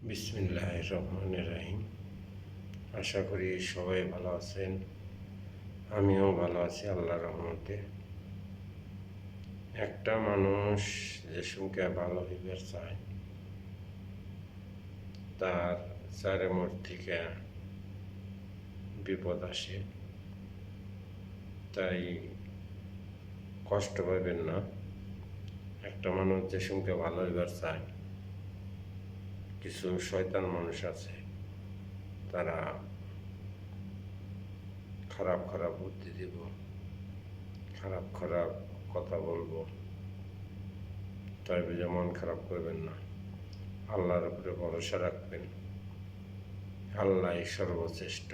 বিসমিল্লাহির রহমানির রহিম। আশা করি সবাই ভালো আছেন। আমিও ভালো আছি আল্লাহর রহমতে। একটা মানুষ যে সঙ্গে ভালো হইবার চায়, তার চারিমোর থেকে বিপদ আসে, তাই কষ্ট পাবেন না। একটা মানুষ যে সঙ্গে ভালো হইবার চায়, কিছু শয়তান মানুষ আছে, তারা খারাপ খারাপ বুদ্ধি দিব, খারাপ খারাপ কথা বলবো। তাই বুঝে মন খারাপ করবেন না, আল্লাহর উপরে ভরসা রাখবেন। আল্লাহ সর্বশ্রেষ্ঠ।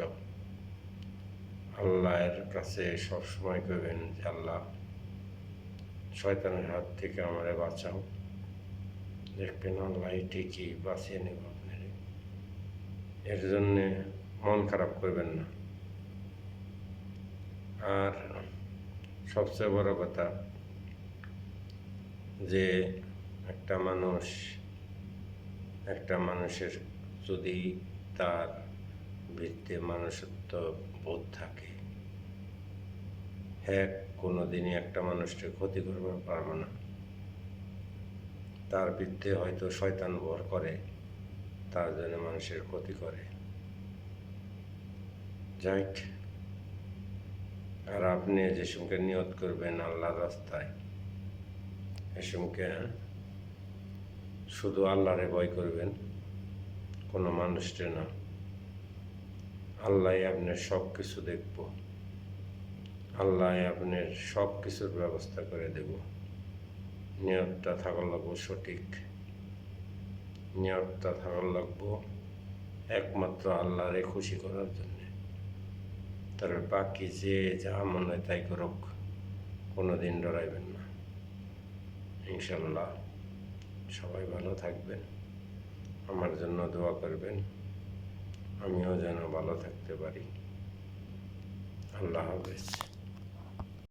আল্লাহর কাছে সবসময় করবেন যে আল্লাহ, শয়তানের হাত থেকে আমারে বাঁচাও। দেখবেন আল্লাহ ঠিকই বাঁচিয়ে নেব আপনার। এর জন্যে মন খারাপ করবেন না। আর সবচেয়ে বড় কথা যে একটা মানুষের যদি তার ভিত্তি মানুষত্ব বোধ থাকে, হ্যাঁ, কোনোদিনই একটা মানুষকে ক্ষতি করতে পারবে না। তার ভিত্তি হয়তো শয়তান ভর করে, তার জন্য মানুষের ক্ষতি করে। যাই, আর আপনি যে সঙ্গে নিয়ত করবেন আল্লাহর রাস্তায়, এ সঙ্গে শুধু আল্লাহরে ভয় করবেন, কোনো মানুষকে না। আল্লাহ আপনার সব কিছু দেখব, আল্লাহ আপনার সব কিছুর ব্যবস্থা করে দেব। নিয়তটা থাকার লাগবো সঠিক, নিয়তটা থাকার লাগবো একমাত্র আল্লাহরে খুশি করার জন্যে। তবে বাকি যে যা মনে হয় তাই করুক, কোনো দিন ডরাইবেন না। ইনশাল্লাহ সবাই ভালো থাকবেন, আমার জন্য দোয়া করবেন, আমিও যেন ভালো থাকতে পারি। আল্লাহ হাফেজ।